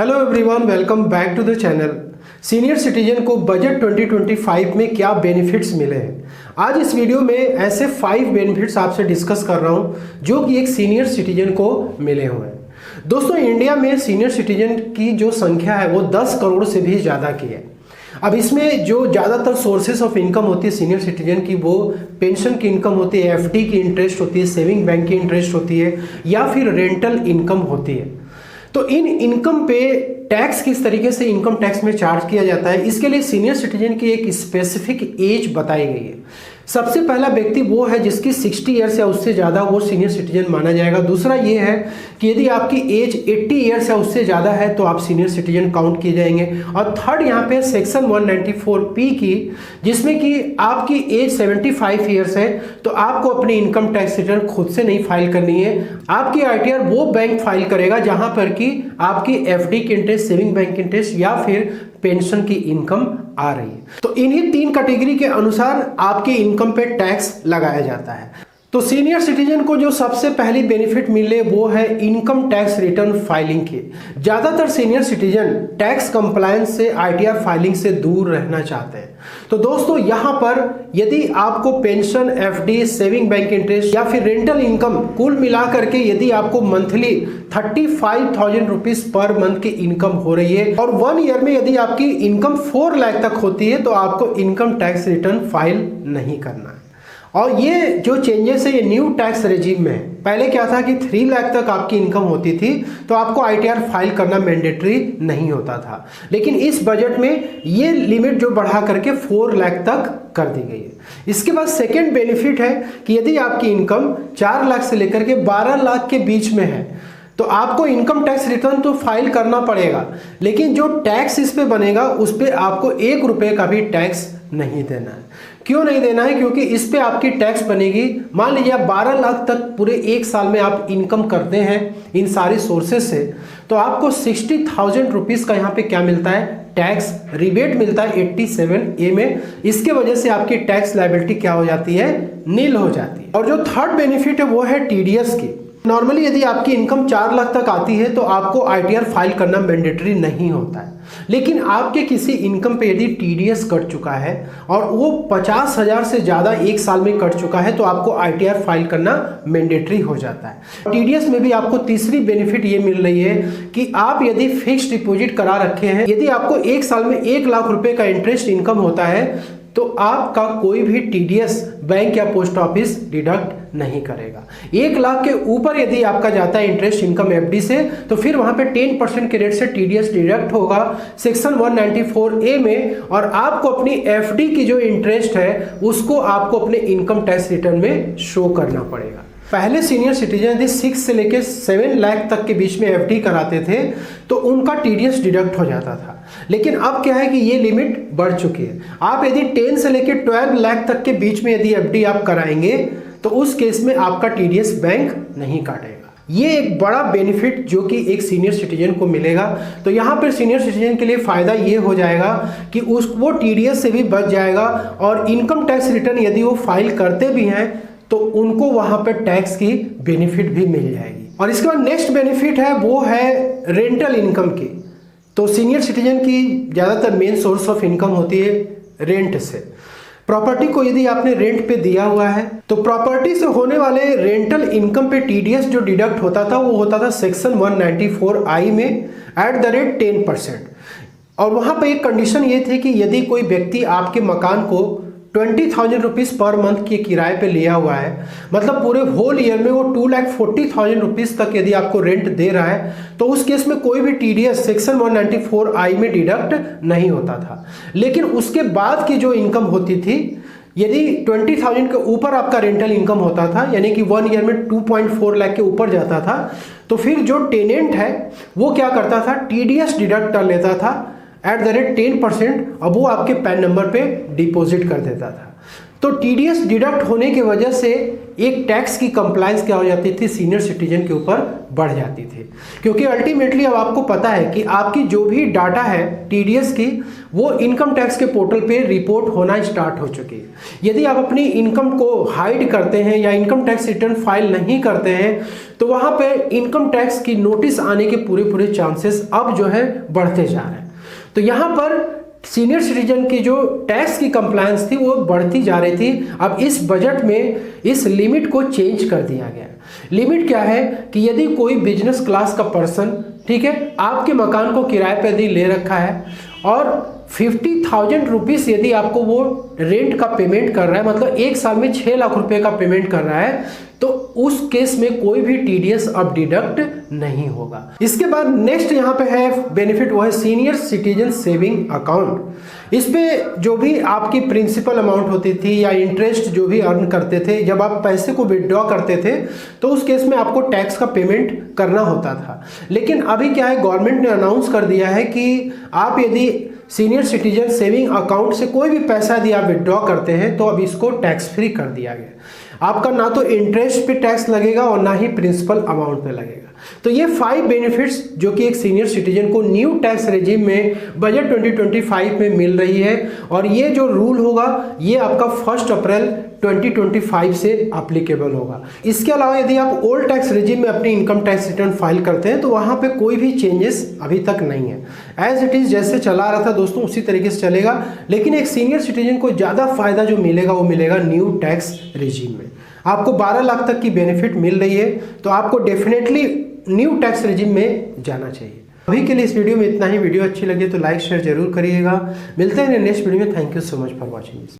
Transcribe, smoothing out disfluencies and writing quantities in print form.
Hello everyone, welcome back to the channel. Senior citizen को budget 2025 में क्या benefits मिले हैं, आज इस वीडियो में ऐसे 5 बेनिफिट्स आपसे डिस्कस कर रहा हूं जो कि एक सीनियर सिटीजन को मिले हुए हैं। दोस्तों, इंडिया में सीनियर सिटीजन की जो संख्या है वो 10 करोड़ से भी ज़्यादा की है। अब इसमें जो ज़्यादातर सोर्सेस ऑफ इनकम होती है सीनियर सिटीजन की, वो पेंशन की इनकम होती है, एफडी की इंटरेस्ट होती है, सेविंग बैंक की इंटरेस्ट होती है या फिर रेंटल इनकम होती है। तो इन इनकम पे टैक्स किस तरीके से इनकम टैक्स में चार्ज किया जाता है, इसके लिए सीनियर सिटीजन की एक स्पेसिफिक एज बताई गई है। सबसे पहला व्यक्ति वो है जिसकी 60 ईयर्स या उससे ज़्यादा, वो सीनियर सिटीजन माना जाएगा। दूसरा ये है कि यदि आपकी एज 80 ईयर्स या उससे ज़्यादा है तो आप सीनियर सिटीजन काउंट किए जाएंगे। और थर्ड यहाँ पे सेक्शन 194P की, जिसमें कि आपकी एज 75 ईयर्स है तो आपको अपनी इनकम टैक्स रिटर्न खुद से नहीं फाइल करनी है। आपकी ITR वो बैंक फाइल करेगा जहाँ पर कि आपकी FD की इंटरेस्ट, सेविंग बैंक की इंटरेस्ट या फिर पेंशन की इनकम आ रही है। तो इन्हीं 3 कैटेगरी के अनुसार आपकी इनकम पे टैक्स लगाया जाता है। तो सीनियर सिटीजन को जो सबसे पहली बेनिफिट मिले वो है इनकम टैक्स रिटर्न फाइलिंग की। ज़्यादातर सीनियर सिटीजन टैक्स कंप्लायंस से, ITR फाइलिंग से दूर रहना चाहते हैं। तो दोस्तों, यहाँ पर यदि आपको pension, FD, saving bank interest या फिर रेंटल इनकम कुल मिला करके यदि आपको मंथली 35,000 रुपीज पर मंथ की इनकम हो रही है और 1 ईयर में यदि आपकी इनकम 4 लाख तक होती है तो आपको इनकम टैक्स रिटर्न फाइल नहीं करना है। और ये जो चेंजेस है ये न्यू टैक्स रेजिम में है। पहले क्या था कि 3 लाख तक आपकी इनकम होती थी तो आपको ITR फाइल करना मैंडेटरी नहीं होता था, लेकिन इस बजट में ये लिमिट जो बढ़ा करके 4 लाख तक कर दी गई है। इसके बाद सेकेंड बेनिफिट है कि यदि आपकी इनकम 4 लाख से लेकर के 12 लाख के बीच में है तो आपको इनकम टैक्स रिटर्न तो फाइल करना पड़ेगा, लेकिन जो टैक्स इस पे बनेगा उस पे आपको 1 रुपये का भी टैक्स नहीं देना है। क्यों नहीं देना है? क्योंकि इस पे आपकी टैक्स बनेगी, मान लीजिए आप 12 लाख तक पूरे 1 साल में आप इनकम करते हैं इन सारे सोर्सेस से, तो आपको 60,000 रुपीज़ का यहाँ पे क्या मिलता है? टैक्स रिबेट मिलता है 87A में। इसके वजह से आपकी टैक्स लायबिलिटी क्या हो जाती है? नील हो जाती है। और जो थर्ड बेनिफिट है वो है TDS की। नॉर्मली यदि आपकी इनकम 4 लाख तक आती है तो आपको ITR फाइल करना मैंडेटरी नहीं होता है, लेकिन आपके किसी इनकम पे यदि TDS कट चुका है और वो 50,000 से ज़्यादा 1 साल में कट चुका है तो आपको ITR फाइल करना मैंडेटरी हो जाता है। TDS में भी आपको तीसरी बेनिफिट ये मिल रही है कि आप यदि फिक्स्ड डिपॉजिट करा रखे हैं, यदि आपको 1 साल में 1 लाख रुपए का इंटरेस्ट इनकम होता है तो आपका कोई भी TDS बैंक या पोस्ट ऑफिस डिडक्ट नहीं करेगा। 1 लाख के ऊपर यदि आपका जाता है इंटरेस्ट इनकम FD से तो फिर वहां पे 10% के रेट से TDS डिडक्ट होगा सेक्शन 194A में, और आपको अपनी FD की जो इंटरेस्ट है उसको आपको अपने इनकम टैक्स रिटर्न में शो करना पड़ेगा। पहले सीनियर सिटीजन यदि 6 से लेकर 7 लाख तक के बीच में FD कराते थे तो उनका TDS डिडक्ट हो जाता था, लेकिन अब क्या है कि ये लिमिट बढ़ चुकी है। आप यदि 10 से लेकर 12 लाख तक के बीच में यदि FD आप कराएंगे तो उस केस में आपका TDS बैंक नहीं काटेगा। ये एक बड़ा बेनिफिट जो कि एक सीनियर सिटीजन को मिलेगा। तो यहाँ पर सीनियर सिटीजन के लिए फ़ायदा ये हो जाएगा कि वो TDS से भी बच जाएगा, और इनकम टैक्स रिटर्न यदि वो फाइल करते भी हैं तो उनको वहाँ पर टैक्स की बेनिफिट भी मिल जाएगी। और इसके बाद नेक्स्ट बेनिफिट है वो है रेंटल इनकम की। तो सीनियर सिटीजन की ज़्यादातर मेन सोर्स ऑफ इनकम होती है रेंट से। प्रॉपर्टी को यदि आपने रेंट पे दिया हुआ है तो प्रॉपर्टी से होने वाले रेंटल इनकम पे TDS जो डिडक्ट होता था वो होता था सेक्शन 194I में @10%। और वहाँ पे एक कंडीशन ये थी कि यदि कोई व्यक्ति आपके मकान को 20,000 रुपीज़ पर मंथ के किराए पे लिया हुआ है, मतलब पूरे होल ईयर में वो 2,40,000 रुपीज़ तक यदि आपको रेंट दे रहा है, तो उस केस में कोई भी TDS सेक्शन 194I में डिडक्ट नहीं होता था। लेकिन उसके बाद की जो इनकम होती थी, यदि 20,000 के ऊपर आपका रेंटल इनकम होता था, यानी कि 1 ईयर में 2.4 लाख के ऊपर जाता था, तो फिर जो टेनेंट है वो क्या करता था? TDS डिडक्ट कर लेता था @10%। अब वो आपके पैन नंबर पे डिपॉजिट कर देता था। तो TDS डिडक्ट होने की वजह से एक टैक्स की कंप्लायंस क्या हो जाती थी, सीनियर सिटीजन के ऊपर बढ़ जाती थी। क्योंकि अल्टीमेटली अब आपको पता है कि आपकी जो भी डाटा है टीडीएस की, वो इनकम टैक्स के पोर्टल पे रिपोर्ट होना स्टार्ट हो चुकी है। यदि आप अपनी इनकम को हाइड करते हैं या इनकम टैक्स रिटर्न फाइल नहीं करते हैं तो वहां पे इनकम टैक्स की नोटिस आने के पूरे चांसेस अब जो है बढ़ते जा रहे हैं। तो यहां पर सीनियर सिटीजन की जो टैक्स की कंप्लायंस थी वो बढ़ती जा रही थी। अब इस बजट में इस लिमिट को चेंज कर दिया गया। लिमिट क्या है कि यदि कोई बिजनेस क्लास का पर्सन, ठीक है, आपके मकान को किराए पर यदि ले रखा है और 50,000 रुपीज यदि आपको वो रेंट का पेमेंट कर रहा है, मतलब एक साल में 6 लाख रुपए का पेमेंट कर रहा है, तो उस केस में कोई भी टीडीएस अब डिडक्ट नहीं होगा। इसके बाद नेक्स्ट यहाँ पे है बेनिफिट, वो है सीनियर सिटीजन सेविंग अकाउंट। इस पे जो भी आपकी प्रिंसिपल अमाउंट होती थी या इंटरेस्ट जो भी अर्न करते थे, जब आप पैसे को विड्रॉ करते थे तो उस केस में आपको टैक्स का पेमेंट करना होता था। लेकिन अभी क्या है, गवर्नमेंट ने अनाउंस कर दिया है कि आप यदि सीनियर सिटीजन सेविंग अकाउंट से कोई भी पैसा यदि आप विड्रॉ करते हैं तो अब इसको टैक्स फ्री कर दिया गया। आपका ना तो इंटरेस्ट पे टैक्स लगेगा और ना ही प्रिंसिपल अमाउंट पे लगेगा। तो ये 5 बेनिफिट्स जो कि एक सीनियर सिटीजन को न्यू टैक्स रेजिम में बजट 2025 में मिल रही है, और ये जो रूल होगा ये आपका 1 अप्रैल 2025 से एप्लीकेबल होगा। इसके अलावा यदि आप ओल्ड टैक्स रेजिम में अपनी इनकम टैक्स रिटर्न फाइल करते हैं तो वहां पे कोई भी चेंजेस अभी तक नहीं है। एज इट इज जैसे चला रहा था दोस्तों उसी तरीके से चलेगा। लेकिन एक सीनियर सिटीजन को ज़्यादा फायदा जो मिलेगा वो मिलेगा न्यू टैक्स रेजिम में। आपको 12 लाख तक की बेनिफिट मिल रही है, तो आपको डेफिनेटली न्यू टैक्स रेजिम में जाना चाहिए। अभी के लिए इस वीडियो में इतना ही। वीडियो अच्छी लगी तो लाइक शेयर जरूर करिएगा। मिलते हैं नेक्स्ट वीडियो में। Thank you so much for watching.